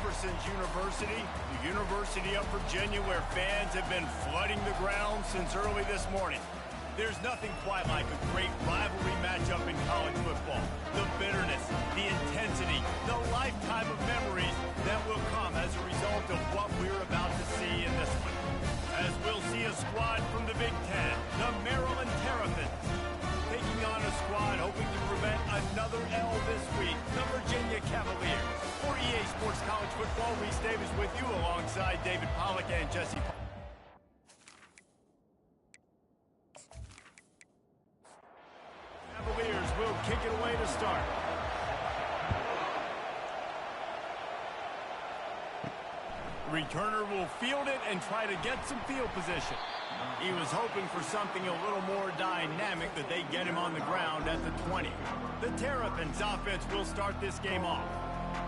Jefferson's University, the University of Virginia, where fans have been flooding the ground since early this morning. There's nothing quite like a great rivalry matchup in college football. The bitterness, the intensity, the lifetime of memories that will come as a result of what we're about to see in this one. As we'll see a squad from the Big Ten, the Maryland Terrapins, taking on a squad hoping to prevent another L this week, the Virginia Cavaliers. For EA Sports College Football, Reese Davis with you alongside David Pollack and Jesse Pollack. Cavaliers will kick it away to start. The returner will field it and try to get some field position. He was hoping for something a little more dynamic, that they get him on the ground at the 20. The Terrapins offense will start this game off.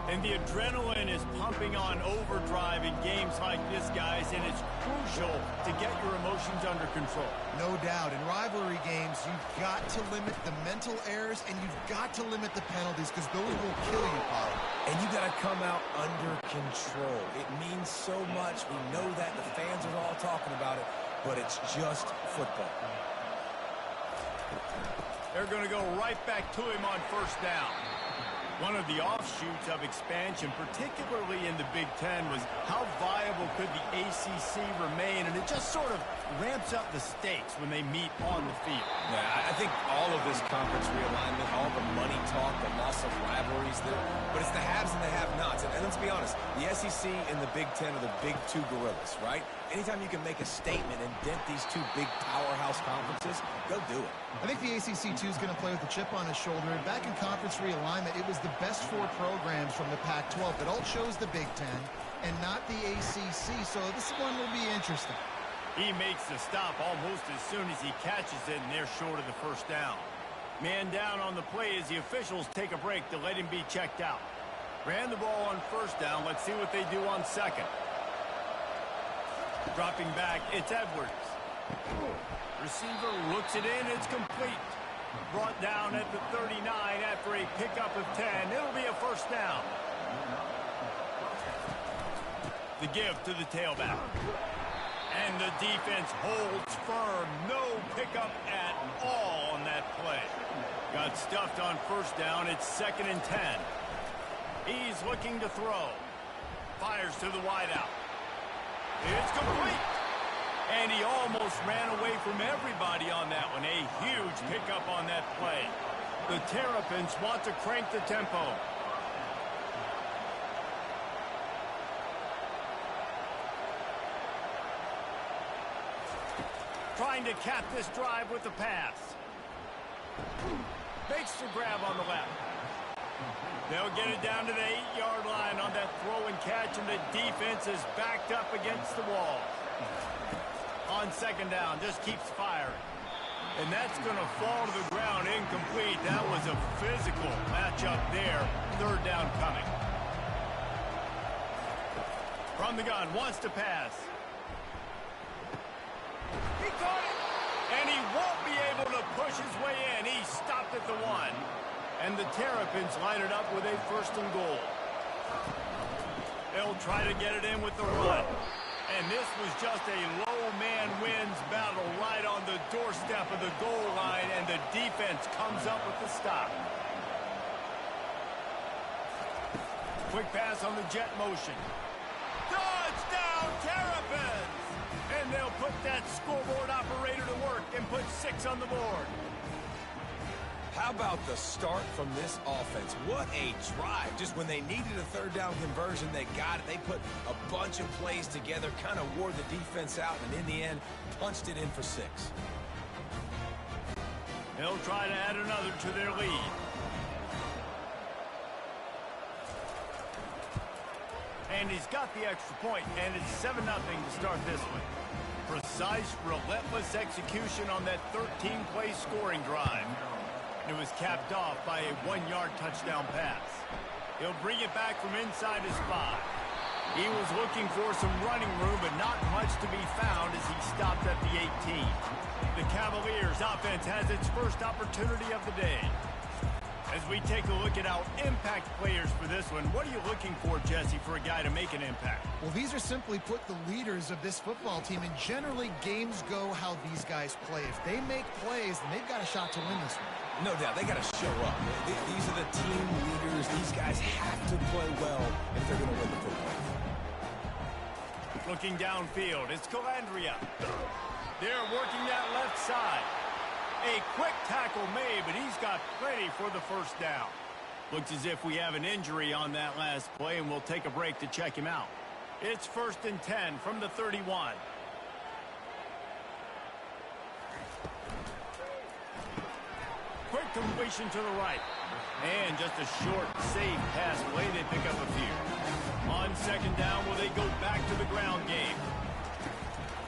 And the adrenaline is pumping on overdrive in games like this, guys, and it's crucial to get your emotions under control. No doubt. In rivalry games, you've got to limit the mental errors, and you've got to limit the penalties, because those will kill you, Paul. And you got to come out under control. It means so much. We know that. The fans are all talking about it, but it's just football. They're going to go right back to him on first down. One of the offshoots of expansion, particularly in the Big Ten, was how viable could the ACC remain, and it just sort of ramps up the stakes when they meet on the field. Yeah, I think all of this conference realignment, all the money talk, the loss of rivalries, but it's the haves and the have-nots. And let's be honest, the SEC and the Big Ten are the big two gorillas, right? Anytime you can make a statement and dent these two big powerhouse conferences, go do it. I think the ACC, too, is going to play with a chip on his shoulder. And back in conference realignment, it was the best four programs from the Pac-12 that all chose the Big Ten and not the ACC. So this one will be interesting. He makes the stop almost as soon as he catches it, and they're short of the first down. Man down on the play as the officials take a break to let him be checked out. Ran the ball on first down. Let's see what they do on second. Dropping back, it's Edwards. Receiver looks it in, it's complete. Brought down at the 39 after a pickup of 10. It'll be a first down. The give to the tailback. And the defense holds firm. No pickup at all on that play. Got stuffed on first down. It's 2nd and 10. He's looking to throw. Fires to the wideout. It's complete. And he almost ran away from everybody on that one. A huge pickup on that play. The Terrapins want to crank the tempo. Trying to cap this drive with the pass. Makes the grab on the left. They'll get it down to the 8-yard line on that throw and catch, and the defense is backed up against the wall. On second down, just keeps firing. And that's going to fall to the ground incomplete. That was a physical matchup there. Third down coming. From the gun, wants to pass. He caught it, and he won't be able to push his way in. He stopped at the 1. And the Terrapins line it up with a 1st and goal. They'll try to get it in with the run. And this was just a low man wins battle right on the doorstep of the goal line, and the defense comes up with the stop. Quick pass on the jet motion. Touchdown, Terrapins! And they'll put that scoreboard operator to work and put 6 on the board. How about the start from this offense? What a drive. Just when they needed a third down conversion, they got it. They put a bunch of plays together, kind of wore the defense out, and in the end, punched it in for 6. They'll try to add another to their lead. And he's got the extra point, and it's 7-0 to start this one. Precise, relentless execution on that 13-play scoring drive. It was capped off by a 1-yard touchdown pass. He'll bring it back from inside his 5. He was looking for some running room, but not much to be found as he stopped at the 18. The Cavaliers offense has its first opportunity of the day. As we take a look at our impact players for this one, what are you looking for, Jesse, for a guy to make an impact? Well, these are simply put the leaders of this football team, and generally games go how these guys play. If they make plays, then they've got a shot to win this one. No doubt, they got to show up. These are the team leaders. These guys have to play well if they're going to win the football. Looking downfield, it's Calandria. They're working that left side. A quick tackle made, but he's got plenty for the first down. Looks as if we have an injury on that last play, and we'll take a break to check him out. It's 1st and 10 from the 31. Quick completion to the right. And just a short, safe pass play. They pick up a few. On 2nd down, will they go back to the ground game?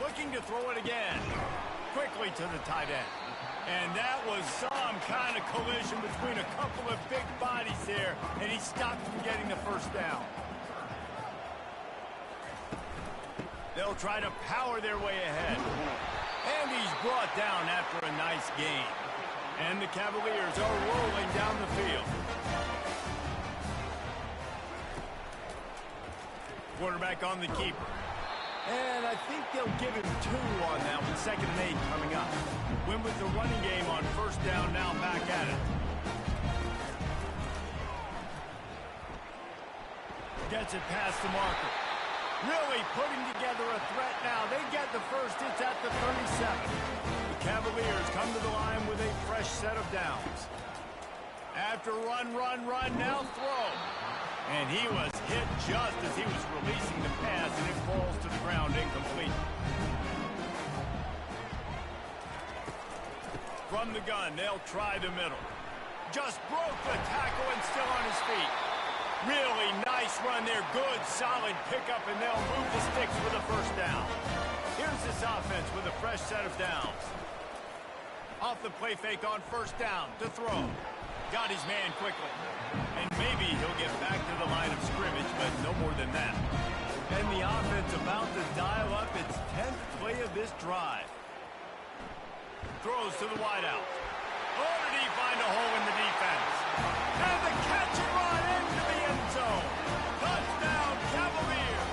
Looking to throw it again. Quickly to the tight end. And that was some kind of collision between a couple of big bodies there, and he stopped from getting the first down. They'll try to power their way ahead. And he's brought down after a nice gain. And the Cavaliers are rolling down the field. Quarterback on the keeper. And I think they'll give him 2 on that one. 2nd and 8 coming up. Win with the running game on 1st down, now back at it. Gets it past the marker. Really putting together a threat now. They get the first. It's at the 37. The Cavaliers come to the line with a fresh set of downs. After run, now throw. And he was hit just as he was releasing the pass, and it falls to the ground incomplete. From the gun, they'll try the middle. Just broke the tackle and still on his feet. Really nice run there. Good, solid pickup, and they'll move the sticks for the first down. Here's this offense with a fresh set of downs. Off the play fake on 1st down to throw. Got his man quickly. And maybe he'll get back to the line of scrimmage, but no more than that. And the offense about to dial up its 10th play of this drive. Throws to the wideout. Oh, did he find a hole in the defense? And the catch and run into the end zone. Touchdown, Cavaliers.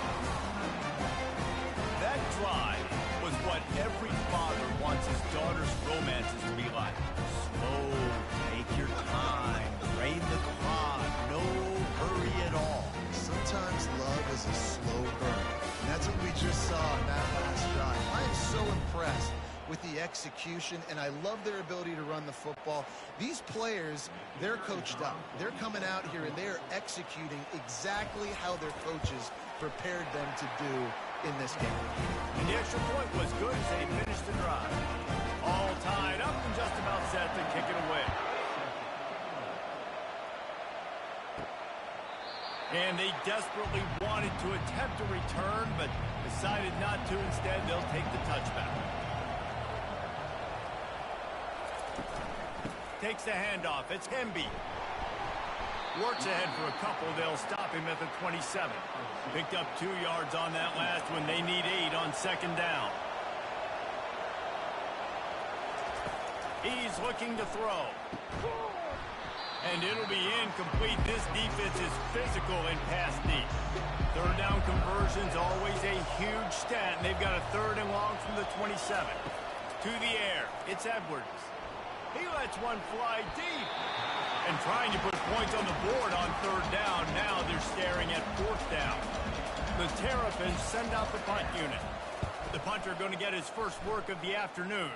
That drive was what every father wants his daughter's romances to be like. Slow, take your time, drain the clock, no hurry at all. Sometimes love is a slow burn. And that's what we just saw in that last drive. I am so impressed with the execution, and I love their ability to run the football. These players, they're coached up. They're coming out here, and they're executing exactly how their coaches prepared them to do in this game. And the extra point was good as they finished the drive. All tied up and just about set to kick it away. And they desperately wanted to attempt a return, but decided not to. Instead, they'll take the touchback. Takes the handoff. It's Hemby. Works ahead for a couple. They'll stop him at the 27. Picked up 2 yards on that last one. They need 8 on 2nd down. He's looking to throw. And it'll be incomplete. This defense is physical and pass deep. 3rd down conversion's always a huge stat. And they've got a 3rd and long from the 27. To the air. It's Edwards. He lets one fly deep. And trying to put points on the board on 3rd down. Now they're staring at 4th down. The Terrapins send out the punt unit. The punter going to get his first work of the afternoon.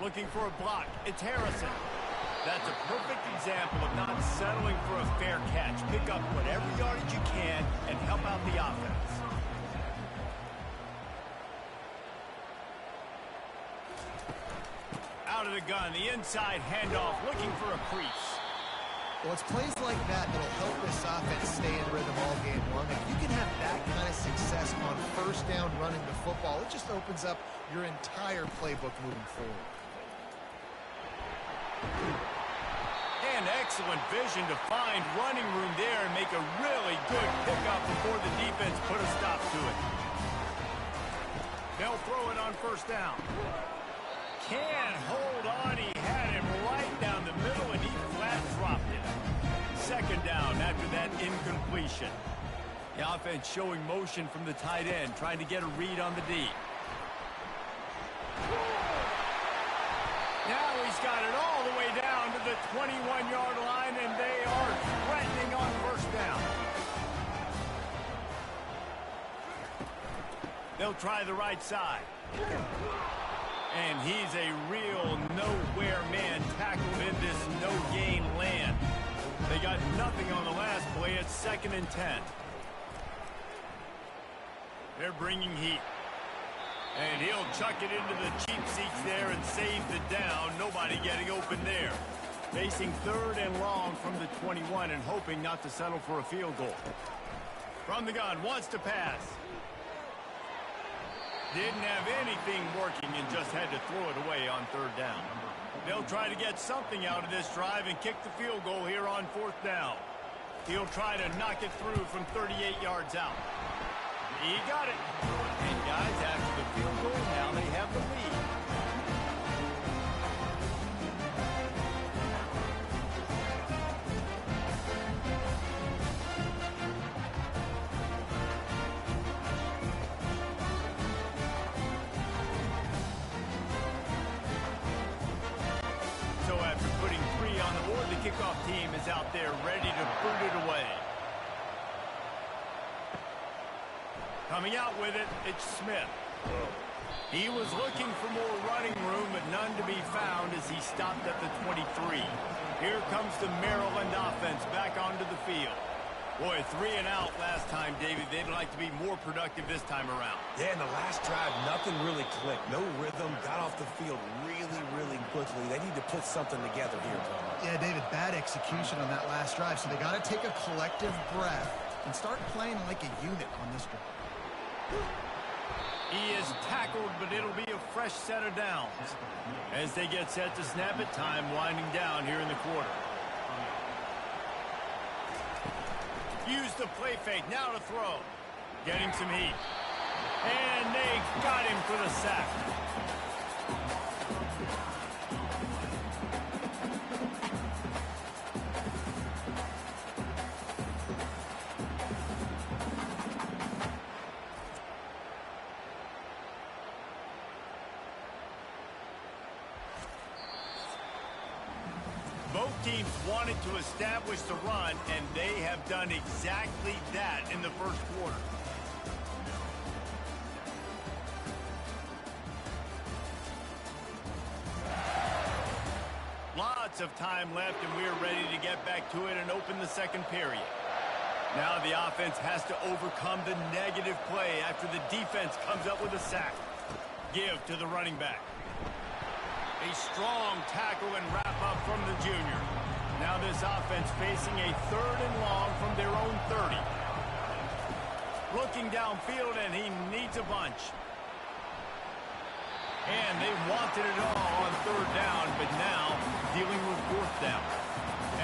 Looking for a block. It's Harrison. That's a perfect example of not settling for a fair catch. Pick up whatever yardage you can and help out the offense. Out of the gun, the inside handoff, looking for a crease. Well, it's plays like that that'll help this offense stay in rhythm all game long. If you can have that kind of success on 1st down running the football, it just opens up your entire playbook moving forward. And excellent vision to find running room there and make a really good pickup before the defense put a stop to it. They'll throw it on 1st down. can't hold on. He had him right down the middle, and he flat dropped it. Second down after that incompletion. The offense showing motion from the tight end, trying to get a read on the D. Now he's got it all the way down to the 21-yard line, and they are threatening on first down. They'll try the right side. And he's a real nowhere man tackled in this no-gain land. They got nothing on the last play. It's 2nd and 10. They're bringing heat. And he'll chuck it into the cheap seats there and save the down. Nobody getting open there. Facing 3rd and long from the 21 and hoping not to settle for a field goal. From the gun, wants to pass. Didn't have anything working and just had to throw it away on 3rd down. They'll try to get something out of this drive and kick the field goal here on 4th down. He'll try to knock it through from 38 yards out. He got it. And guys, after the field goal, now they have the lead. So after putting 3 on the board, the kickoff team is out there ready to boot it away. Coming out with it, it's Smith. He was looking for more running room, but none to be found as he stopped at the 23. Here comes the Maryland offense back onto the field. Boy, 3 and out last time, David. They'd like to be more productive this time around. Yeah, in the last drive, nothing really clicked. No rhythm, got off the field really quickly. They need to put something together here, Tom. Yeah, David, bad execution on that last drive, so they got to take a collective breath and start playing like a unit on this drive. He is tackled, but it'll be a fresh set of downs. As they get set to snap it, time winding down here in the quarter. Use the play fake, now to throw. Getting some heat. And they got him for the sack. Both teams wanted to establish the run, and they have done exactly that in the first quarter. Lots of time left, and we're ready to get back to it and open the second period. Now the offense has to overcome the negative play after the defense comes up with a sack. Give to the running back. A strong tackle and wrap up from the junior. Now this offense facing a 3rd and long from their own 30. Looking downfield, and he needs a bunch. And they wanted it all on 3rd down, but now dealing with 4th down.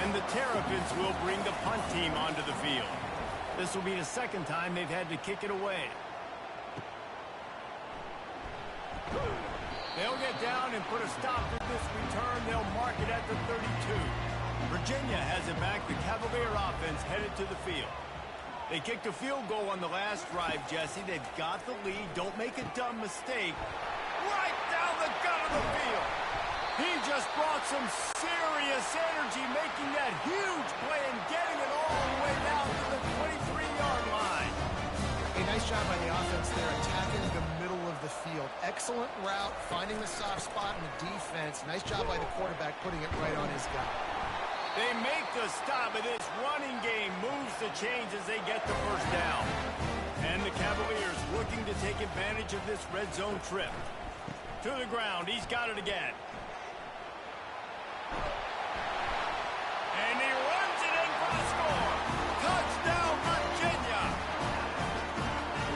And the Terrapins will bring the punt team onto the field. This will be the 2nd time they've had to kick it away. They'll get down and put a stop to this return. They'll mark it at the 32. Virginia has it back. The Cavalier offense headed to the field. They kicked a field goal on the last drive, Jesse. They've got the lead. Don't make a dumb mistake. Right down the gut of the field. He just brought some serious energy, making that huge play and getting it all the way down to the 23-yard line. A nice job by the offense there, attacking the middle of the field. Excellent route, finding the soft spot in the defense. Nice job by the quarterback putting it right on his guy. They make the stop, but this running game moves the chains as they get the first down. And the Cavaliers looking to take advantage of this red zone trip. To the ground, he's got it again. And he runs it in for the score. Touchdown, Virginia!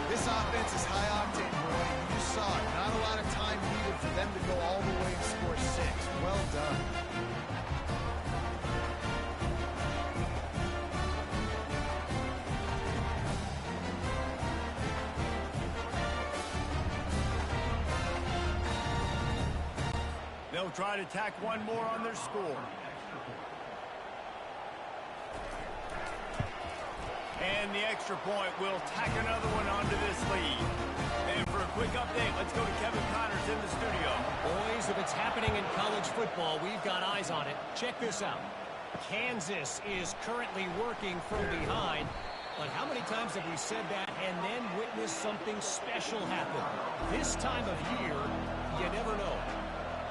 This offense is high octane, boy. You saw it. Not a lot of time needed for them to go all the way and score 6. Well done. They'll try to tack one more on their score. And the extra point will tack another one onto this lead. And for a quick update, let's go to Kevin Connors in the studio. Boys, if it's happening in college football, we've got eyes on it. Check this out. Kansas is currently working from behind. But how many times have we said that and then witnessed something special happen? This time of year, you never know.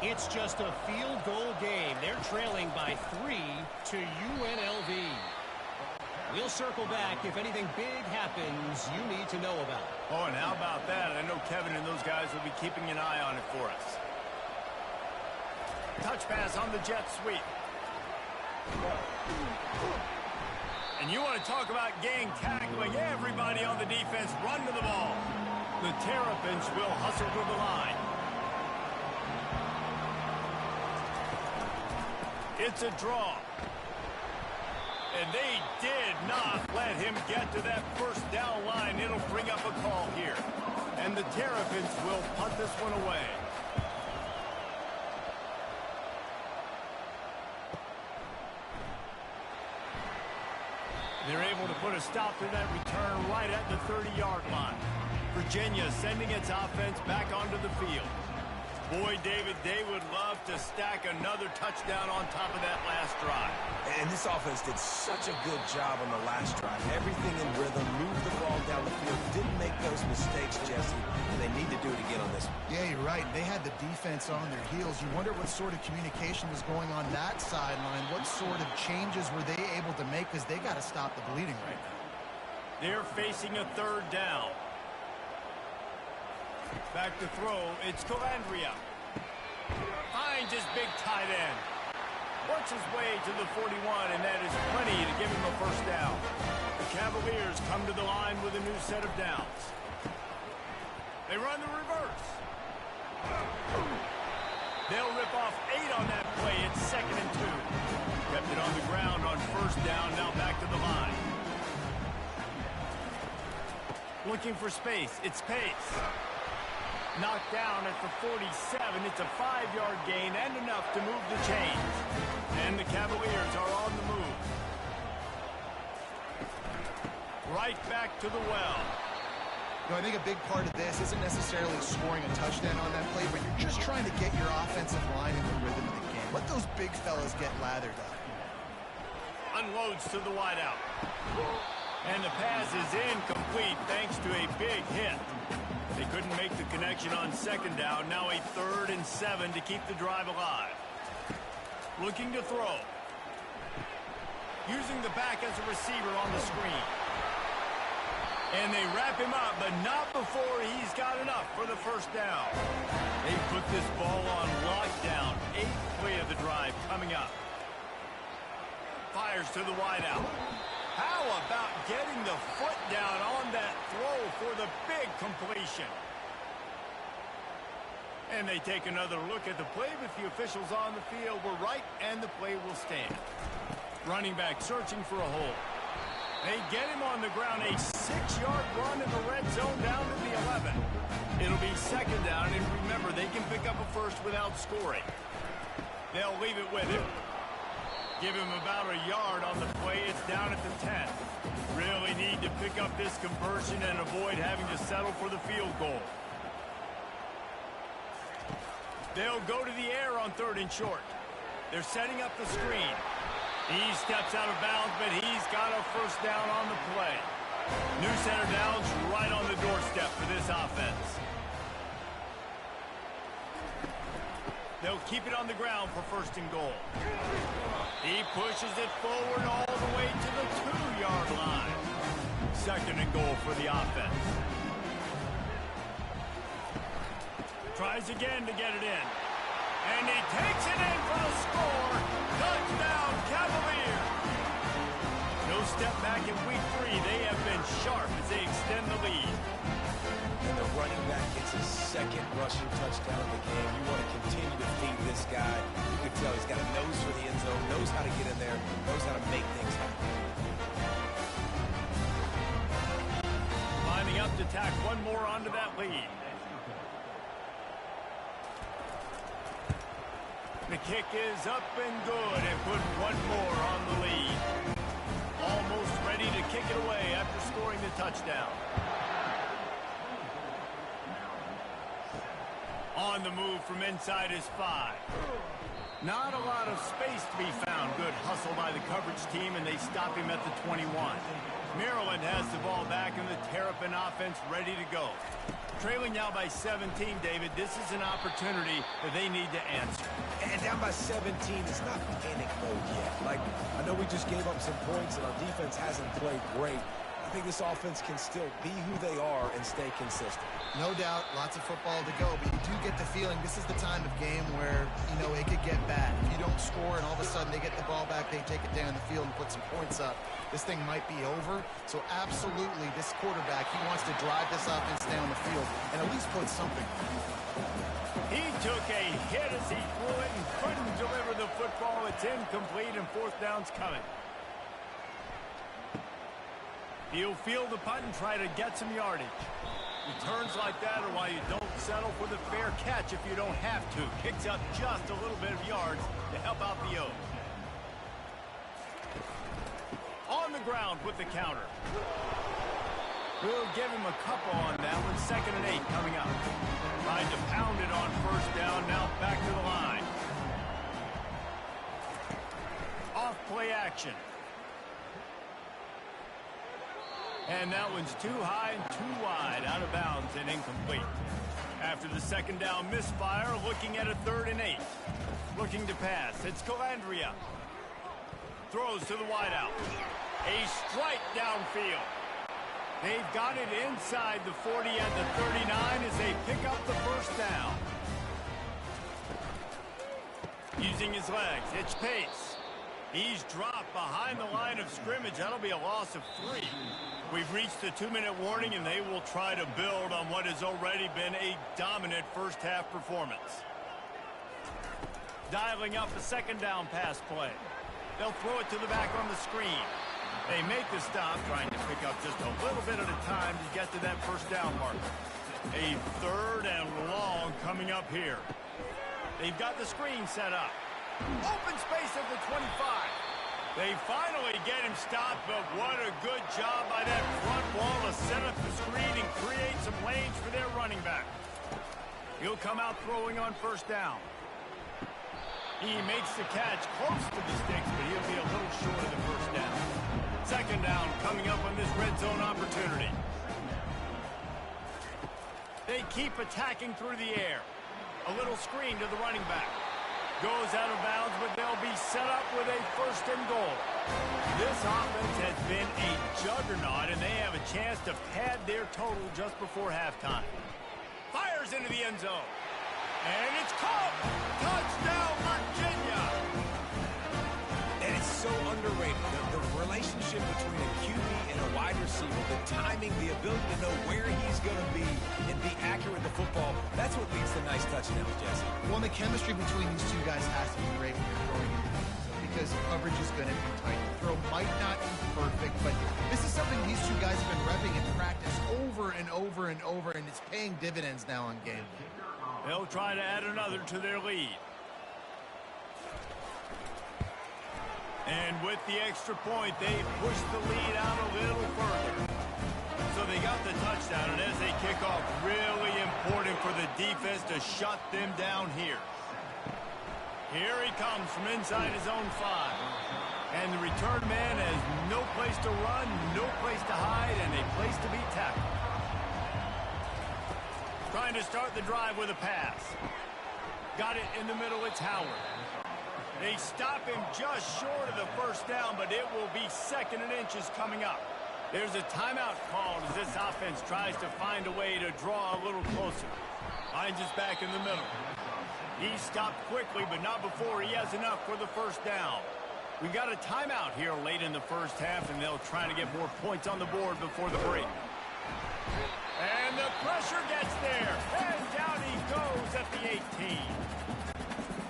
It's just a field goal game. They're trailing by 3 to UNLV. We'll circle back if anything big happens you need to know about. Oh, and how about that? I know Kevin and those guys will be keeping an eye on it for us. Touch pass on the jet sweep. And you want to talk about gang tackling. Everybody on the defense run to the ball. The Terrapins will hustle to the line. It's a draw. And they did not let him get to that first down line. It'll bring up a call here. And the Terrapins will punt this one away. They're able to put a stop to that return right at the 30-yard line. Virginia sending its offense back onto the field. Boy, David, they would love to stack another touchdown on top of that last drive. And this offense did such a good job on the last drive. Everything in rhythm, moved the ball down the field, didn't make those mistakes, Jesse, and they need to do it again on this one. Yeah, you're right. They had the defense on their heels. You wonder what sort of communication was going on that sideline. What sort of changes were they able to make, because they got to stop the bleeding right now. They're facing a third down. Back to throw, it's Calandria. Finds his big tight end. Works his way to the 41, and that is plenty to give him a first down. The Cavaliers come to the line with a new set of downs. They run the reverse. They'll rip off 8 on that play. It's 2nd and 2. Kept it on the ground on first down, now back to the line. Looking for space, it's Pace. Knocked down at the 47. It's a 5-yard gain and enough to move the chains. And the Cavaliers are on the move. Right back to the well. I think a big part of this isn't necessarily scoring a touchdown on that play, but you're just trying to get your offensive line in the rhythm of the game. Let those big fellas get lathered up. Unloads to the wideout. And the pass is incomplete thanks to a big hit. They couldn't make the connection on 2nd down. Now a 3rd and 7 to keep the drive alive. Looking to throw. Using the back as a receiver on the screen. And they wrap him up, but not before he's got enough for the first down. They put this ball on lockdown. 8th play of the drive coming up. Fires to the wideout. How about getting the foot down on that throw for the big completion? And they take another look at the play, but the officials on the field were right, and the play will stand. Running back searching for a hole. They get him on the ground, a 6-yard run in the red zone down to the 11. It'll be 2nd down, and remember, they can pick up a first without scoring. They'll leave it with him. Give him about a yard on the play. It's down at the 10. Really need to pick up this conversion and avoid having to settle for the field goal. They'll go to the air on 3rd and short. They're setting up the screen. He steps out of bounds, but he's got a first down on the play. New center downs right on the doorstep for this offense. They'll keep it on the ground for 1st and goal. He pushes it forward all the way to the 2-yard line. 2nd and goal for the offense. Tries again to get it in. And he takes it in for the score. Touchdown, Cavaliers. No step back in week 3. They have been sharp as they extend the lead. And the running back gets his 2nd rushing touchdown of the game. You want to continue to feed this guy. You can tell he's got a nose for the end zone, knows how to get in there, knows how to make things happen. Lining up to tack one more onto that lead. The kick is up and good and put one more on the lead. Almost ready to kick it away after scoring the touchdown. On the move from inside his 5. Not a lot of space to be found. Good hustle by the coverage team, and they stop him at the 21. Maryland has the ball back, and the Terrapin offense ready to go. Trailing now by 17, David. This is an opportunity that they need to answer. And down by 17 is not panic mode yet. Like, I know we just gave up some points, and our defense hasn't played great. I think this offense can still be who they are and stay consistent. No doubt, lots of football to go, but you do get the feeling this is the time of game where, you know, it could get bad. If you don't score and all of a sudden they get the ball back, they take it down the field and put some points up, this thing might be over. So absolutely, this quarterback, he wants to drive this offense down the field and at least put something. He took a hit as he threw it and couldn't deliver the football. It's incomplete and fourth down's coming. He'll field the punt and try to get some yardage. Returns like that are why you don't settle for the fair catch if you don't have to. Kicks up just a little bit of yards to help out the O's. On the ground with the counter. We'll give him a couple on that one. 2nd and 8 coming up. Trying to pound it on first down. Now back to the line. Off play action. And that one's too high and too wide, out of bounds and incomplete. After the 2nd down misfire, looking at a 3rd and 8. Looking to pass. It's Calandria. Throws to the wideout. A strike downfield. They've got it inside the 40 at the 39 as they pick up the first down. Using his legs. It's pace. He's dropped behind the line of scrimmage. That'll be a loss of 3. We've reached the 2-minute warning, and they will try to build on what has already been a dominant first-half performance. Dialing up the 2nd down pass play. They'll throw it to the back on the screen. They make the stop, trying to pick up just a little bit at a time to get to that first down marker. A 3rd and long coming up here. They've got the screen set up. Open space at the 25. They finally get him stopped, but what a good job by that front wall to set up the screen and create some lanes for their running back. He'll come out throwing on first down. He makes the catch close to the sticks, but he'll be a little short of the first down. 2nd down coming up on this red zone opportunity. They keep attacking through the air. A little screen to the running back. Goes out of bounds, but they'll be set up with a 1st and goal. This offense has been a juggernaut, and they have a chance to pad their total just before halftime. Fires into the end zone. And it's caught. Touchdown, Virginia. And it's so underrated. The relationship between a QB and a wide receiver, the timing, the ability to know where he's going to be and be accurate with the football, that's what leads to nice touchdowns, Jesse. Well, the chemistry between these two guys has to be great when you're throwing into the end zone because coverage is going to be tight. The throw might not be perfect, but this is something these two guys have been repping in practice over and over and over, and it's paying dividends now on game day. They'll try to add another to their lead. And with the extra point, they push the lead out a little further. So they got the touchdown, and as they kick off, really important for the defense to shut them down here. Here he comes from inside his own 5. And the return man has no place to run, no place to hide, and a place to be tackled. Trying to start the drive with a pass. Got it in the middle, it's Howard. They stop him just short of the first down, but it will be 2nd and inches coming up. There's a timeout called as this offense tries to find a way to draw a little closer. Hines is back in the middle. He stopped quickly, but not before he has enough for the first down. We got a timeout here late in the first half, and they'll try to get more points on the board before the break. And the pressure gets there. And down he goes at the 18.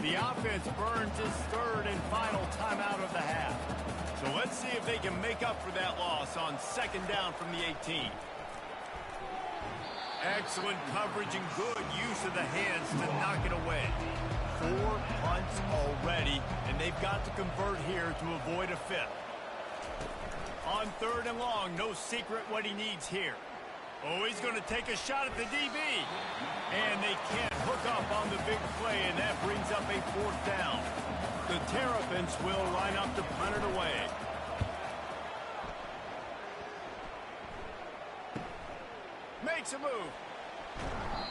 The offense burns his 3rd and final timeout of the half. So let's see if they can make up for that loss on 2nd down from the 18. Excellent coverage and good use of the hands to knock it away. 4 punts already, and they've got to convert here to avoid a fifth. On 3rd and long, no secret what he needs here. Oh, he's going to take a shot at the DB. And they can't hook up on the big play, and that brings up a 4th down. The Terrapins will line up to punt it away. Makes a move.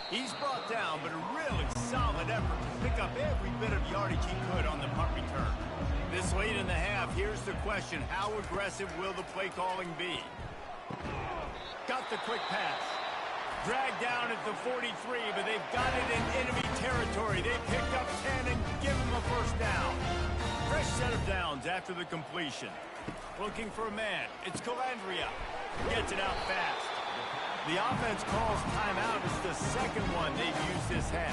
He's brought down, but a really solid effort to pick up every bit of yardage he could on the punt return. This late in the half, here's the question. How aggressive will the play calling be? Got the quick pass. Dragged down at the 43, but they've got it in enemy territory. They picked up 10 and give him a 1st down. Fresh set of downs after the completion. Looking for a man. It's Calandria. Gets it out fast. The offense calls timeout. It's the 2nd one they've used this half.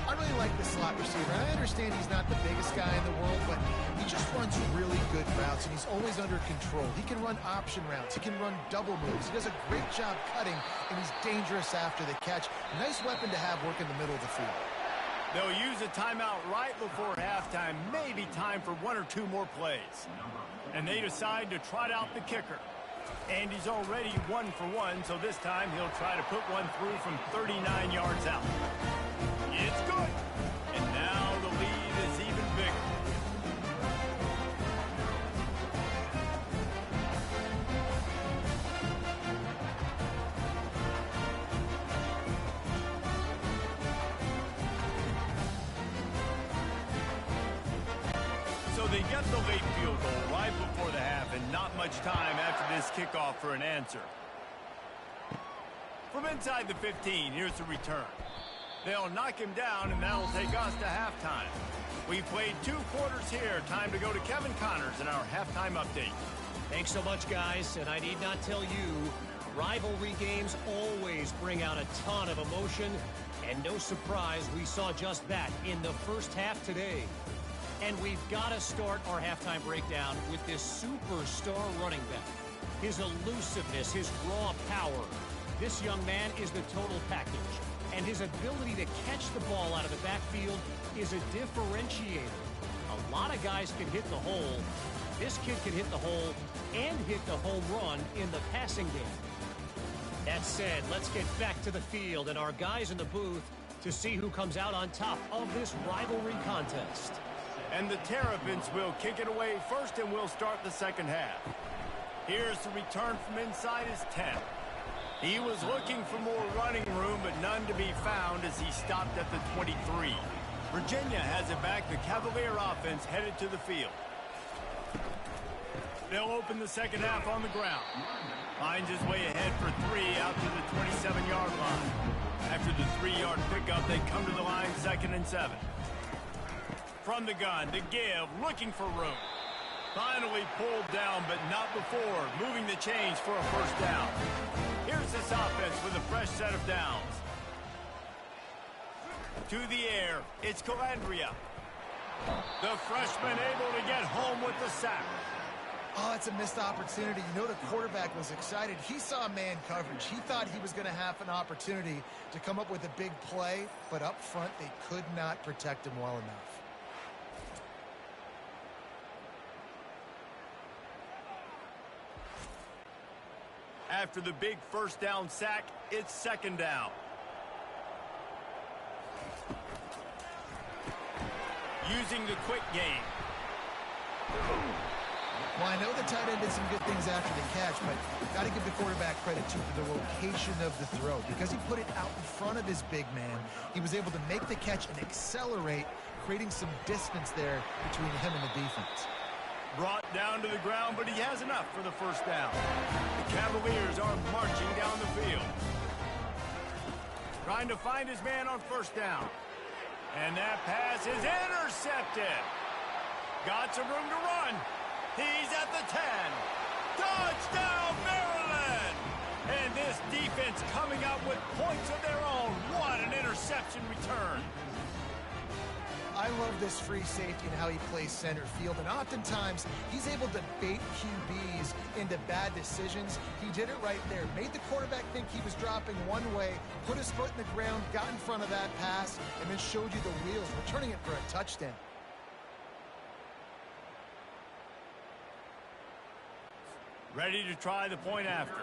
I really like the slot receiver. I understand he's not the biggest guy in the world, but he just runs really good routes, and he's always under control. He can run option routes. He can run double moves. He does a great job cutting, and he's dangerous after the catch. Nice weapon to have working the middle of the field. They'll use a timeout right before halftime. Maybe time for 1 or 2 more plays. And they decide to trot out the kicker. And he's already 1 for 1, so this time he'll try to put one through from 39 yards out. It's good. And now the lead is even bigger. So they get the late field goal right before the half, and not much time after this kickoff for an answer. From inside the 15, here's the return. They'll knock him down, and that'll take us to halftime. We've played 2 quarters here. Time to go to Kevin Connors in our halftime update. Thanks so much, guys, and I need not tell you, rivalry games always bring out a ton of emotion, and no surprise, we saw just that in the first half today. And we've got to start our halftime breakdown with this superstar running back. His elusiveness, his raw power. This young man is the total package. And his ability to catch the ball out of the backfield is a differentiator. A lot of guys can hit the hole. This kid can hit the hole and hit the home run in the passing game. That said, let's get back to the field and our guys in the booth to see who comes out on top of this rivalry contest. And the Terrapins will kick it away first, and we'll start the 2nd half. Here's the return from inside his 10. He was looking for more running room, but none to be found as he stopped at the 23. Virginia has it back. The Cavalier offense headed to the field. They'll open the 2nd half on the ground. Finds his way ahead for 3 out to the 27-yard line. After the 3-yard pickup, they come to the line 2nd and 7. From the gun, the give, looking for room. Finally pulled down, but not before. Moving the chains for a 1st down. Here's this offense with a fresh set of downs. To the air, it's Calandria. The freshman able to get home with the sack. Oh, it's a missed opportunity. You know the quarterback was excited. He saw man coverage. He thought he was going to have an opportunity to come up with a big play, but up front they could not protect him well enough. After the big 1st down sack, it's 2nd down. Using the quick game. Well, I know the tight end did some good things after the catch, but got to give the quarterback credit, too, for the location of the throw. Because he put it out in front of his big man, he was able to make the catch and accelerate, creating some distance there between him and the defense. Brought down to the ground, but he has enough for the 1st down. The Cavaliers are marching down the field. Trying to find his man on 1st down. And that pass is intercepted. Got some room to run. He's at the 10. Touchdown, Maryland! And this defense coming up with points of their own. What an interception return. I love this free safety and how he plays center field, and oftentimes he's able to bait QBs into bad decisions. He did it right there. Made the quarterback think he was dropping one way, put his foot in the ground, got in front of that pass, and then showed you the wheels, returning it for a touchdown. Ready to try the point after.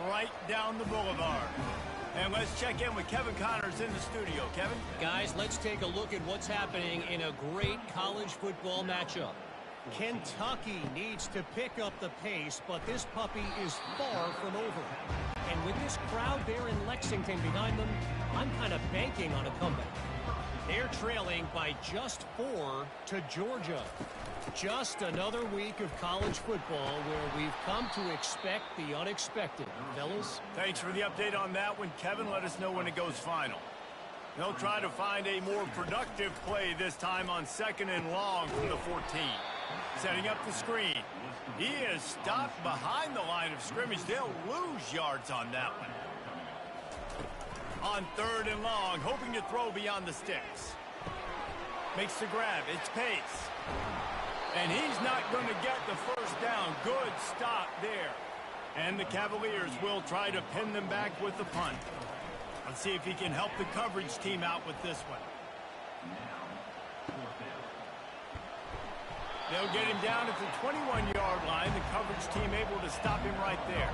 Right down the boulevard. And let's check in with Kevin Connors in the studio. Kevin? Guys, let's take a look at what's happening in a great college football matchup. Kentucky needs to pick up the pace, but this puppy is far from over. And with this crowd there in Lexington behind them, I'm kind of banking on a comeback. They're trailing by just 4 to Georgia. Just another week of college football where we've come to expect the unexpected. Fellas? Thanks for the update on that one, Kevin. Let us know when it goes final. They'll try to find a more productive play this time on 2nd and long from the 14. Setting up the screen. He is stopped behind the line of scrimmage. They'll lose yards on that one. On 3rd and long, hoping to throw beyond the sticks. Makes the grab. It's Pace. And he's not going to get the first down. Good stop there. And the Cavaliers will try to pin them back with the punt. Let's see if he can help the coverage team out with this one. They'll get him down at the 21-yard line. The coverage team able to stop him right there.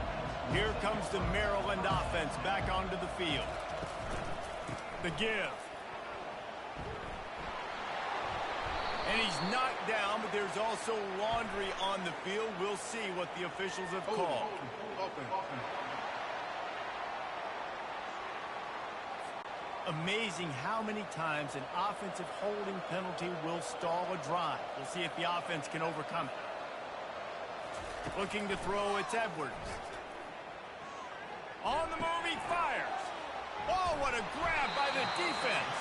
Here comes the Maryland offense back onto the field. The give. And he's knocked down, but there's also laundry on the field. We'll see what the officials have called. Amazing how many times an offensive holding penalty will stall a drive. We'll see if the offense can overcome it. Looking to throw, it's Edwards. On the move, he fires. Oh, what a grab by the defense.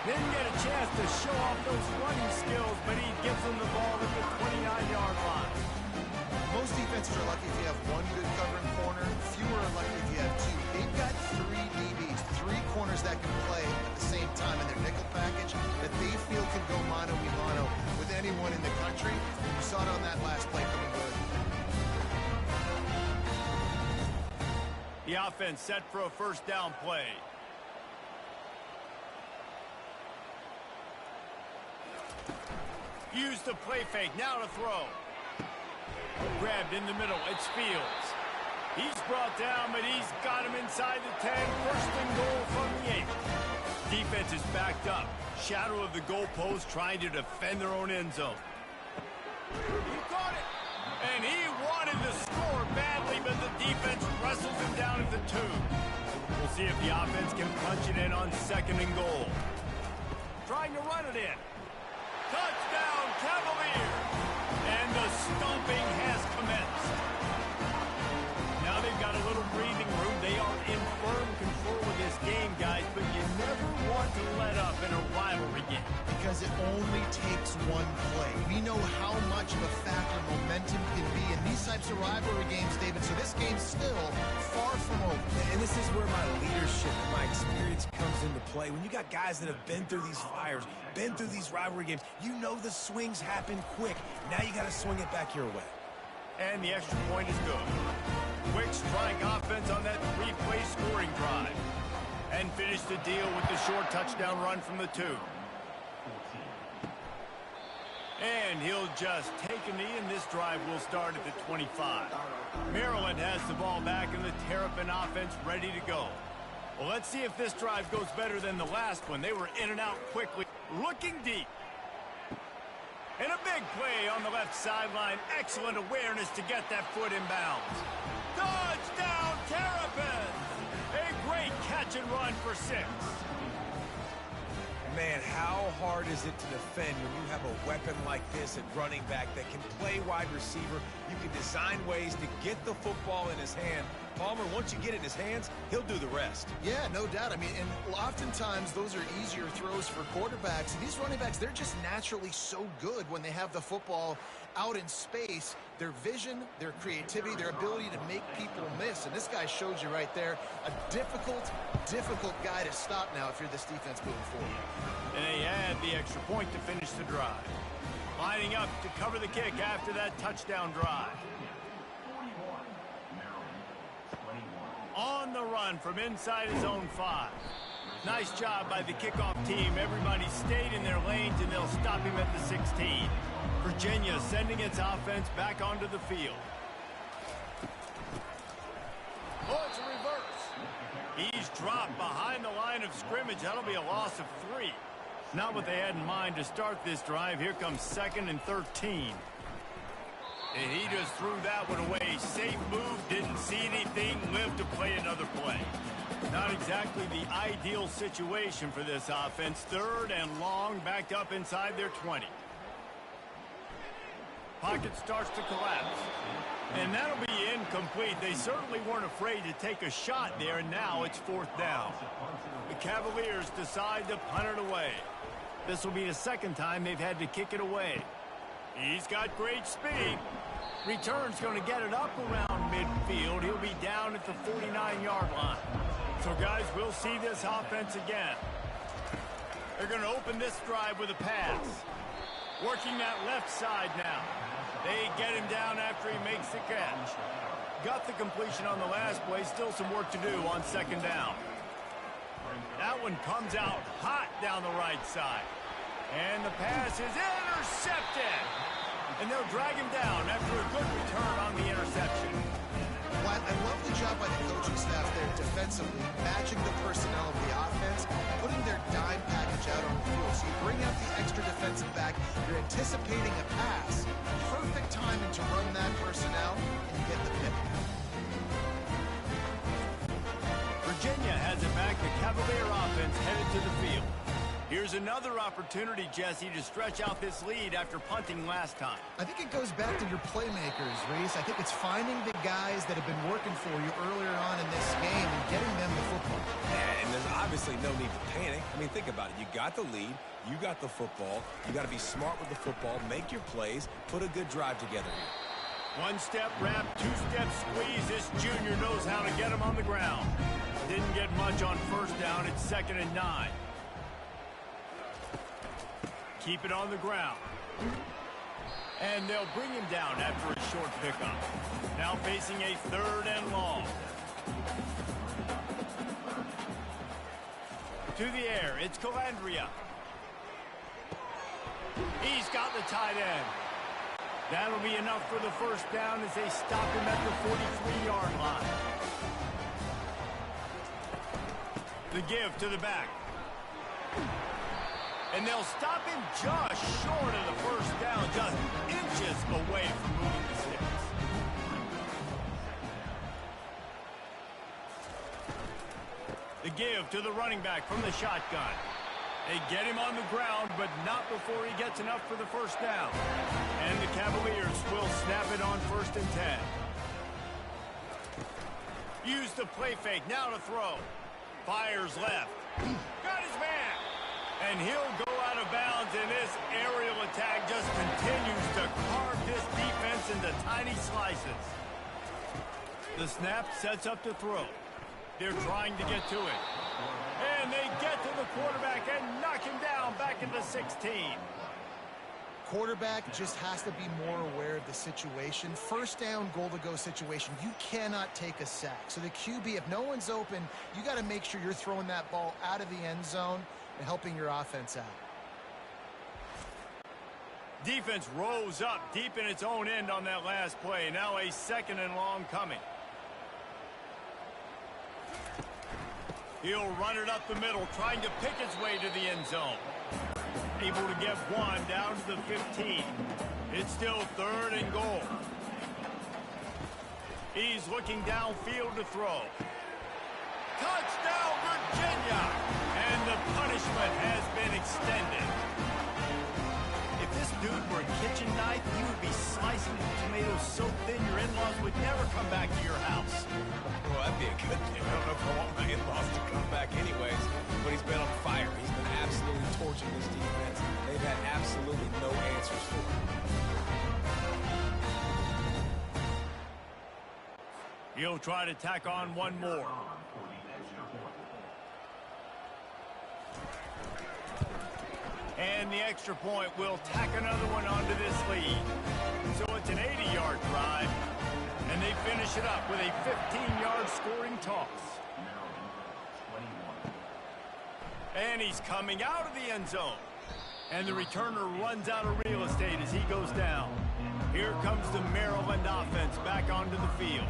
Didn't get a chance to show off those running skills, but he gives them the ball at the 29-yard line. Most defenses are lucky if you have one good covering corner. Fewer are lucky if you have two. They've got 3 DBs, 3 corners that can play at the same time in their nickel package that they feel can go mano-a-mano with anyone in the country. We saw it on that last play coming good. The offense set for a first down play. Use the play fake, now to throw. Grabbed in the middle, it's Fields. He's brought down, but he's got him inside the 10. First and goal from the 8. Defense is backed up. Shadow of the goalpost trying to defend their own end zone. He caught it. And he wanted to score badly, but the defense wrestles him down at the 2. We'll see if the offense can punch it in on 2nd and goal. Trying to run it in. Touchdown, Cavaliers! And the stomping has commenced. Now they've got a little breathing room. They are in firm control of this game, guys, but you never want to let up in a rivalry game. Because it only takes one play. We know how much of a factor momentum can be in these types of rivalry games, David, so this game's still far from over. And this is where my leadership and my experience comes into play. When you got guys that have been through these fires, been through these rivalry games, you know the swings happen quick. Now you got to swing it back your way. And the extra point is good. Quick strike offense on that 3-play scoring drive. And finish the deal with the short touchdown run from the 2. And he'll just take a knee, and this drive will start at the 25. Maryland has the ball back, and the Terrapin offense ready to go. Well, let's see if this drive goes better than the last one. They were in and out quickly, looking deep. And a big play on the left sideline. Excellent awareness to get that foot in bounds. Touchdown, Terrapins! A great catch and run for 6. Man, how hard is it to defend when you have a weapon like this at running back that can play wide receiver? You can design ways to get the football in his hand Palmer, once you get it in his hands, he'll do the rest. Yeah, no doubt. I mean, and oftentimes those are easier throws for quarterbacks. These running backs, they're just naturally so good when they have the football out in space. Their vision, their creativity, their ability to make people miss. And this guy showed you right there, a difficult guy to stop now if you're this defense moving forward. And they had the extra point to finish the drive. Lining up to cover the kick after that touchdown drive. On the run from inside his own 5. Nice job by the kickoff team. Everybody stayed in their lanes, and they'll stop him at the 16. Virginia sending its offense back onto the field. Oh, it's a reverse. He's dropped behind the line of scrimmage. That'll be a loss of 3. Not what they had in mind to start this drive. Here comes 2nd and 13. And he just threw that one away. Safe move, didn't see anything, lived to play another play. Not exactly the ideal situation for this offense. 3rd and long, backed up inside their 20. Pocket starts to collapse. And that'll be incomplete. They certainly weren't afraid to take a shot there, and now it's 4th down. The Cavaliers decide to punt it away. This will be the 2nd time they've had to kick it away. He's got great speed. Return's going to get it up around midfield. He'll be down at the 49-yard line. So, guys, we'll see this offense again. They're going to open this drive with a pass. Working that left side now. They get him down after he makes the catch. Got the completion on the last play. Still some work to do on 2nd down. That one comes out hot down the right side. And the pass is intercepted. And they'll drag him down after a good return on the interception. Well, I love the job by the coaching staff there defensively, matching the personnel of the offense, putting their dime package out on the field. So you bring out the extra defensive back, you're anticipating a pass. Perfect timing to run that personnel, and you get the pick. Virginia has it back. The Cavalier offense headed to the field. Here's another opportunity, Jesse, to stretch out this lead after punting last time. I think it goes back to your playmakers, Reese. I think it's finding the guys that have been working for you earlier on in this game and getting them the football. Yeah, and there's obviously no need to panic. I mean, think about it. You got the lead. You got the football. You got to be smart with the football. Make your plays. Put a good drive together here. 1-step wrap, 2-step squeeze. This junior knows how to get him on the ground. Didn't get much on 1st down. It's 2nd and 9. Keep it on the ground. And they'll bring him down after a short pickup. Now facing a 3rd and long. To the air, it's Calandria. He's got the tight end. That'll be enough for the 1st down as they stop him at the 43-yard line. The give to the back. And they'll stop him just short of the 1st down, just inches away from moving the sticks. The give to the running back from the shotgun. They get him on the ground, but not before he gets enough for the 1st down. And the Cavaliers will snap it on 1st and 10. Use the play fake, now to throw. Fires left. Got his man. And he'll go out of bounds, and this aerial attack just continues to carve this defense into tiny slices. The snap sets up to throw. They're trying to get to it. And they get to the quarterback and knock him down back into 16. Quarterback just has to be more aware of the situation. 1st down, goal-to-go situation. You cannot take a sack. So the QB, if no one's open, you got to make sure you're throwing that ball out of the end zone and helping your offense out. Defense rose up deep in its own end on that last play. Now a 2nd and long coming. He'll run it up the middle, trying to pick his way to the end zone. Able to get one down to the 15. It's still 3rd and goal. He's looking downfield to throw. Touchdown, Virginia! And the punishment has been extended. If this dude were a kitchen knife, he would be slicing the tomatoes so thin your in-laws would never come back to your house. Well, that'd be a good thing. I don't know if I want my in-laws to come back anyways, but he's been on fire. He's been absolutely torching this defense. They've had absolutely no answers for him. He'll try to tack on one more. And the extra point will tack another one onto this lead. So it's an 80-yard drive. And they finish it up with a 15-yard scoring toss. And he's coming out of the end zone. And the returner runs out of real estate as he goes down. Here comes the Maryland offense back onto the field.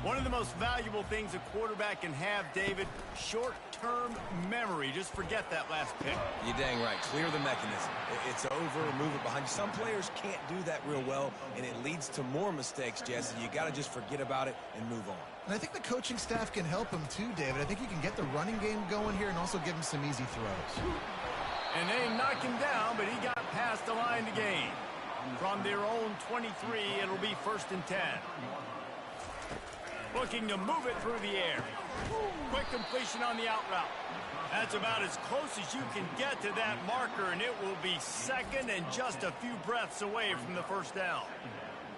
One of the most valuable things a quarterback can have, David, short-term memory. Just forget that last pick. You're dang right. Clear the mechanism. It's over, move it behind you. Some players can't do that real well, and it leads to more mistakes, Jesse. You got to just forget about it and move on. And I think the coaching staff can help him too, David. I think he can get the running game going here and also give him some easy throws. And they knock him down, but he got past the line to gain. From their own 23, it'll be 1st and 10. Looking to move it through the air. Quick completion on the out route. That's about as close as you can get to that marker, and it will be second and just a few breaths away from the first down.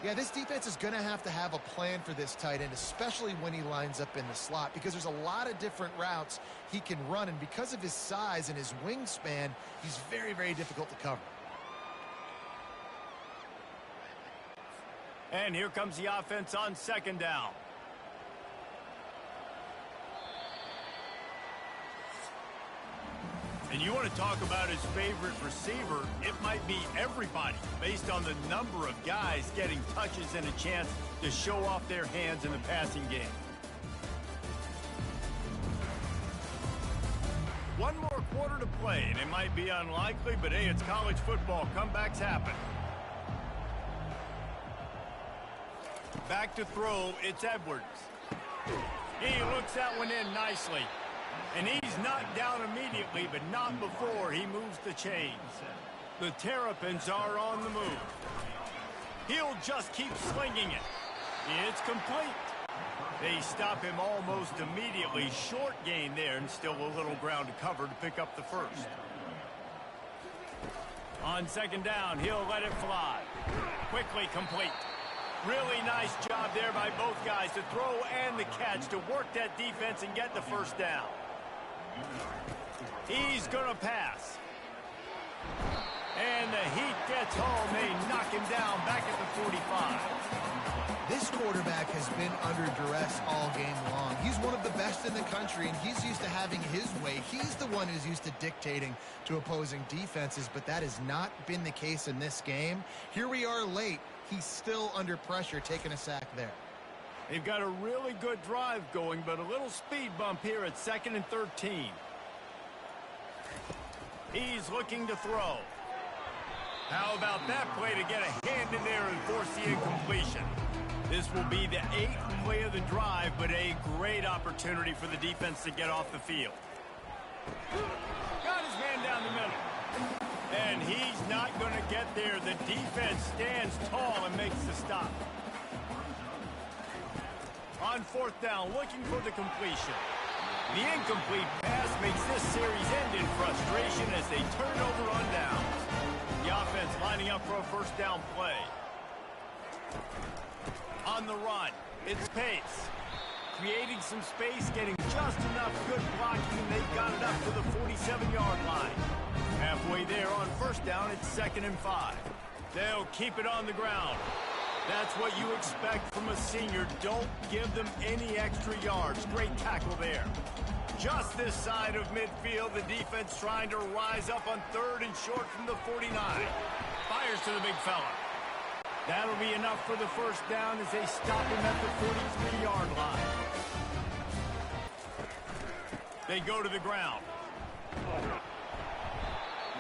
Yeah, this defense is going to have a plan for this tight end, especially when he lines up in the slot, because there's a lot of different routes he can run, and because of his size and his wingspan, he's very, very difficult to cover. And here comes the offense on 2nd down. And you want to talk about his favorite receiver, it might be everybody, based on the number of guys getting touches and a chance to show off their hands in the passing game. One more quarter to play, and it might be unlikely, but hey, it's college football. Comebacks happen. Back to throw, it's Edwards. He looks that one in nicely. And he's knocked down immediately, but not before he moves the chains. The Terrapins are on the move. He'll just keep slinging it. It's complete. They stop him almost immediately. Short gain there, and still a little ground to cover to pick up the first. On 2nd down, he'll let it fly. Quickly complete. Really nice job there by both guys to throw and the catch to work that defense and get the first down. He's going to pass. And the heat gets home. They knock him down back at the 45. This quarterback has been under duress all game long. He's one of the best in the country, and he's used to having his way. He's the one who's used to dictating to opposing defenses, but that has not been the case in this game. Here we are late. He's still under pressure, taking a sack there. They've got a really good drive going, but a little speed bump here at 2nd and 13. He's looking to throw. How about that play to get a hand in there and force the incompletion? This will be the 8th play of the drive, but a great opportunity for the defense to get off the field. Got his man down the middle. And he's not going to get there. The defense stands tall and makes the stop. On 4th down, looking for the completion. The incomplete pass makes this series end in frustration as they turn over on downs. The offense lining up for a 1st down play. On the run, it's Pace. Creating some space, getting just enough good blocking, and they got it up to the 47-yard line. Halfway there on 1st down, it's 2nd and 5. They'll keep it on the ground. That's what you expect from a senior. Don't give them any extra yards. Great tackle there. Just this side of midfield, the defense trying to rise up on 3rd and short from the 49. Fires to the big fella. That'll be enough for the 1st down as they stop him at the 43-yard line. They go to the ground.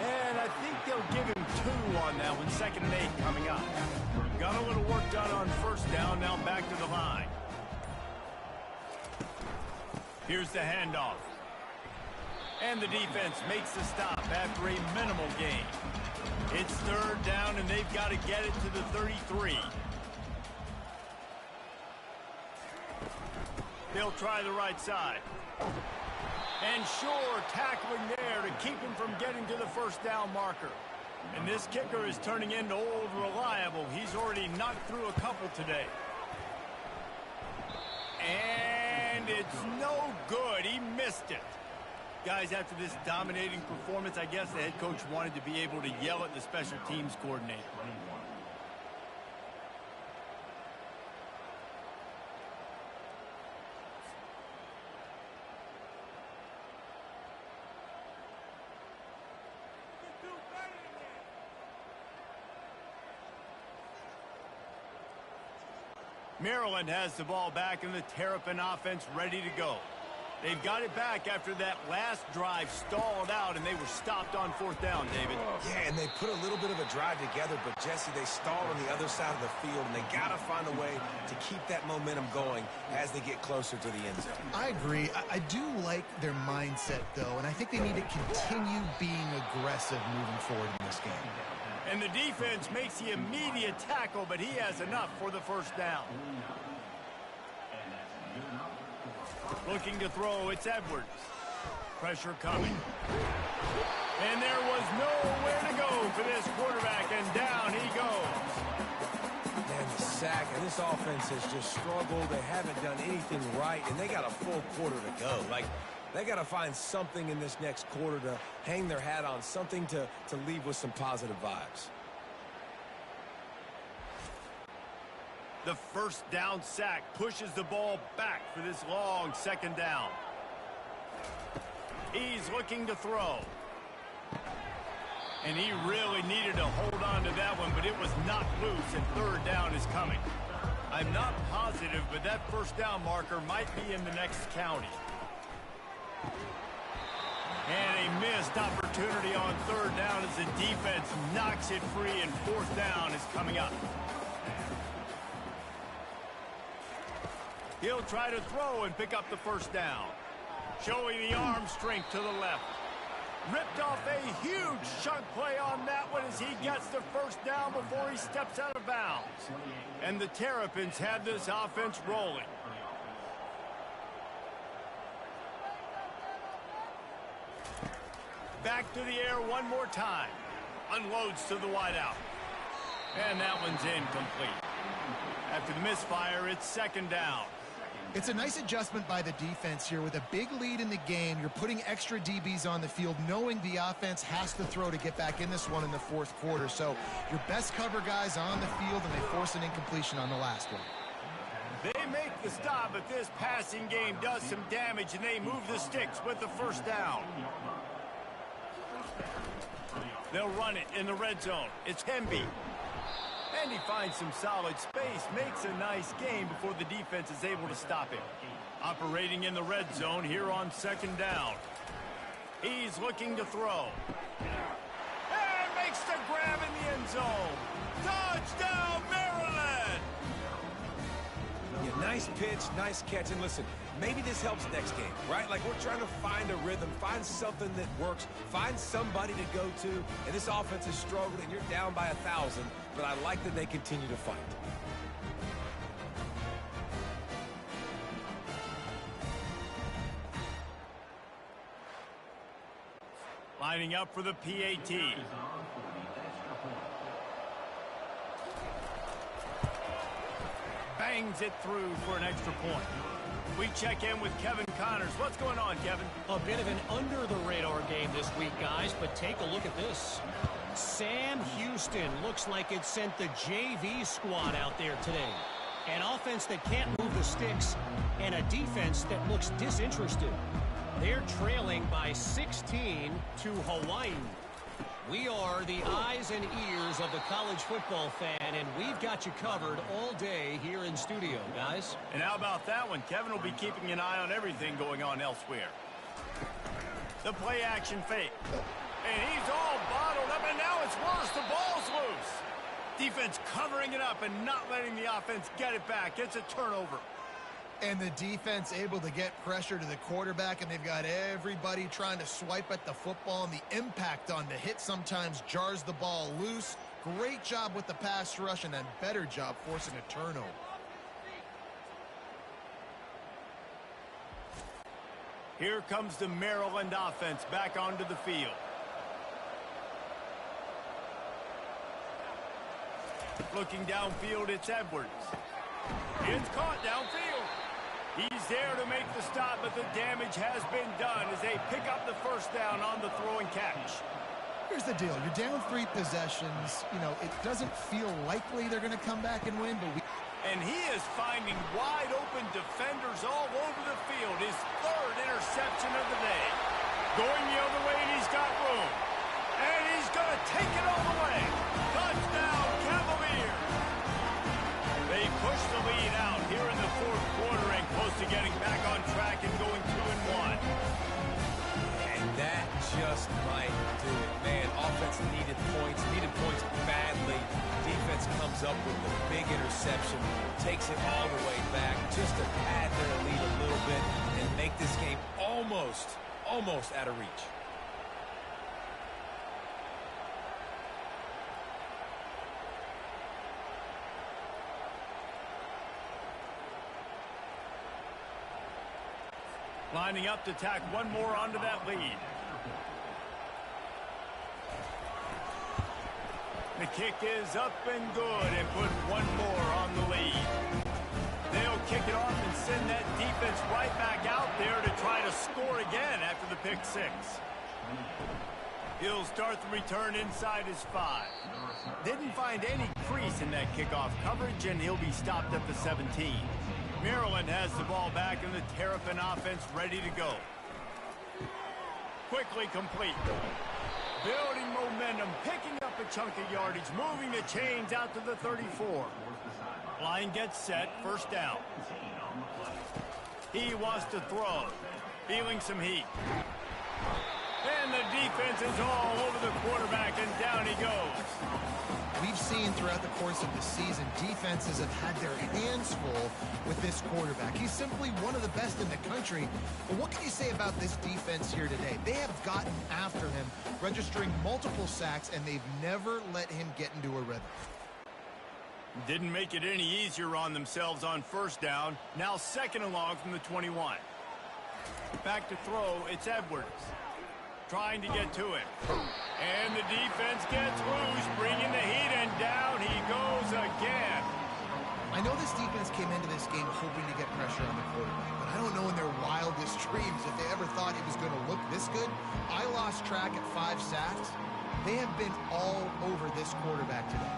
And I think they'll give him 2 on that one. 2nd and 8 coming up. Got a little work done on 1st down. Now back to the line. Here's the handoff. And the defense makes the stop after a minimal gain. It's third down, and they've got to get it to the 33. They'll try the right side. And sure, tackling there to keep him from getting to the first down marker. And this kicker is turning into old reliable. He's already knocked through a couple today. And it's no good. He missed it. Guys, after this dominating performance, I guess the head coach wanted to be able to yell at the special teams coordinator. Maryland has the ball back and the Terrapin offense ready to go. They've got it back after that last drive stalled out, and they were stopped on fourth down, David. Yeah, and they put a little bit of a drive together, but, Jesse, they stalled on the other side of the field, and they got to find a way to keep that momentum going as they get closer to the end zone. I agree. I do like their mindset, though, and I think they need to continue being aggressive moving forward in this game. And the defense makes the immediate tackle, but he has enough for the first down. Looking to throw, it's Edwards. Pressure coming. And there was nowhere to go for this quarterback, and down he goes. Man, the sack, and this offense has just struggled. They haven't done anything right, and they got a full quarter to go. Like, they got to find something in this next quarter to hang their hat on, something to leave with some positive vibes. The first down sack pushes the ball back for this long second down. He's looking to throw. And he really needed to hold on to that one, but it was knocked loose, and third down is coming. I'm not positive, but that first down marker might be in the next county. And a missed opportunity on third down as the defense knocks it free, and fourth down is coming up. He'll try to throw and pick up the first down. Showing the arm strength to the left. Ripped off a huge chunk play on that one as he gets the first down before he steps out of bounds. And the Terrapins had this offense rolling. Back to the air one more time. Unloads to the wideout. And that one's incomplete. After the misfire, it's second down. It's a nice adjustment by the defense here. With a big lead in the game, you're putting extra DBs on the field, knowing the offense has to throw to get back in this one in the fourth quarter. So your best cover guys on the field, and they force an incompletion on the last one. They make the stop, but this passing game does some damage, and they move the sticks with the first down. They'll run it in the red zone. It's Hemby. And he finds some solid space, makes a nice gain before the defense is able to stop him. Operating in the red zone here on second down. He's looking to throw. And makes the grab in the end zone. Touchdown, Maryland! Yeah, nice pitch, nice catch. And listen, maybe this helps next game, right? Like, we're trying to find a rhythm, find something that works, find somebody to go to. And this offense has struggled, and you're down by 1,000. But I like that they continue to fight. Lining up for the PAT. Bangs it through for an extra point. We check in with Kevin Connors. What's going on, Kevin? A bit of an under-the-radar game this week, guys, but take a look at this. Sam Houston looks like it sent the JV squad out there today. An offense that can't move the sticks, and a defense that looks disinterested. They're trailing by 16 to Hawaii. We are the eyes and ears of the college football fan, and we've got you covered all day here in studio, guys. And how about that one? Kevin will be keeping an eye on everything going on elsewhere. The play action fake. And he's all bottled up, and now it's worse. The ball's loose. Defense covering it up and not letting the offense get it back. It's a turnover. And the defense able to get pressure to the quarterback, and they've got everybody trying to swipe at the football, and the impact on the hit sometimes jars the ball loose. Great job with the pass rush, and then better job forcing a turnover. Here comes the Maryland offense back onto the field. Looking downfield, it's Edwards. It's caught downfield. He's there to make the stop, but the damage has been done as they pick up the first down on the throw and catch. Here's the deal. You're down 3 possessions. You know, it doesn't feel likely they're going to come back and win, but And he is finding wide-open defenders all over the field. His 3rd interception of the day. Going the other way, and he's got room. And he's going to take it all the way. Touchdown, Cavaliers. They push the lead out here in the 4th quarter and close to getting back on track and going 2-1. And that just might do it. Man, offense needed points badly. Defense comes up with the big interception, takes it all the way back just to pad their lead a little bit and make this game almost out of reach. Lining up to tack one more onto that lead. The kick is up and good and put one more on the lead. They'll kick it off and send that defense right back out there to try to score again after the pick 6. He'll start the return inside his 5. Didn't find any crease in that kickoff coverage, and he'll be stopped at the 17. Maryland has the ball back, and the Terrapin offense ready to go. Quickly complete. Building momentum, picking up a chunk of yardage, moving the chains out to the 34. Line gets set, first down. He wants to throw, feeling some heat. And the defense is all over the quarterback, and down he goes. we've seen throughout the course of the season, defenses have had their hands full with this quarterback. He's simply one of the best in the country. But what can you say about this defense here today? They have gotten after him, registering multiple sacks, and they've never let him get into a rhythm. Didn't make it any easier on themselves on first down. Now second and long from the 21. Back to throw, it's Edwards. Trying to get to it. And the defense gets loose, bringing the heat, and down he goes again. I know this defense came into this game hoping to get pressure on the quarterback, but I don't know in their wildest dreams if they ever thought he was going to look this good. I lost track at 5 sacks. They have been all over this quarterback today.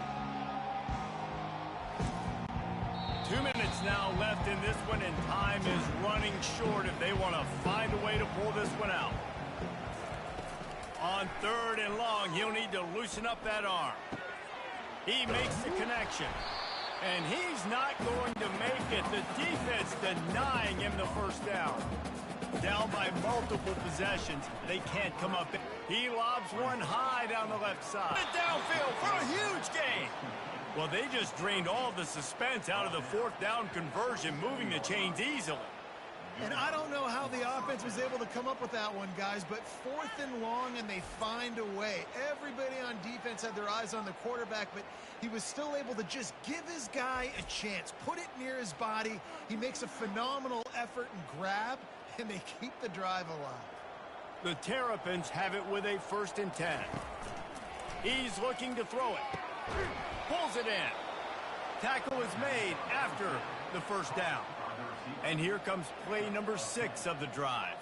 2 minutes now left in this one, and time is running short if they want to find a way to pull this one out. On third and long, he'll need to loosen up that arm. He makes the connection. And he's not going to make it. The defense denying him the first down. Down by multiple possessions. They can't come up. He lobs one high down the left side. Downfield for a huge gain. Well, they just drained all the suspense out of the fourth down conversion, moving the chains easily. And I don't know how the offense was able to come up with that one, guys, but 4th and long, and they find a way. Everybody on defense had their eyes on the quarterback, but he was still able to just give his guy a chance, put it near his body. He makes a phenomenal effort and grab, and they keep the drive alive. The Terrapins have it with a 1st and 10. He's looking to throw it. Pulls it in. Tackle is made after the first down. And here comes play number 6 of the drive.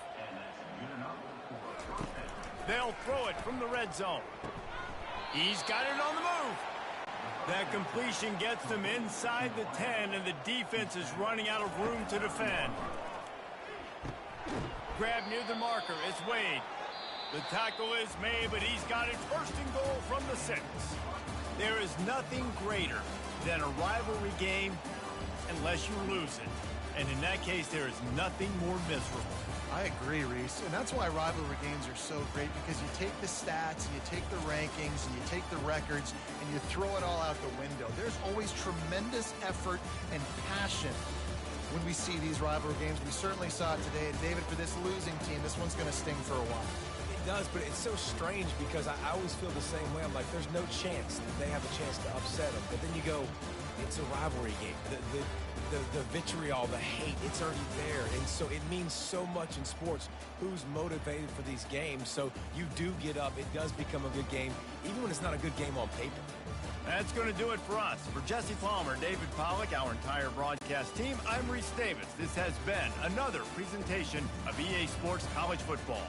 They'll throw it from the red zone. He's got it on the move. That completion gets them inside the 10, and the defense is running out of room to defend. Grab near the marker. It's Wade. The tackle is made, but he's got it 1st and goal from the 6. There is nothing greater than a rivalry game unless you lose it. And in that case, there is nothing more miserable. I agree, Reese. And that's why rivalry games are so great, because you take the stats, and you take the rankings, and you take the records, and you throw it all out the window. There's always tremendous effort and passion when we see these rivalry games. We certainly saw it today. And David, for this losing team, this one's going to sting for a while. It does, but it's so strange because I always feel the same way. I'm like, there's no chance that they have a chance to upset them. But then you go, it's a rivalry game. The vitriol, the hate, it's already there. And so it means so much in sports who's motivated for these games. So you do get up. It does become a good game, even when it's not a good game on paper. That's going to do it for us. For Jesse Palmer, David Pollack, our entire broadcast team, I'm Reese Davis. This has been another presentation of EA Sports College Football.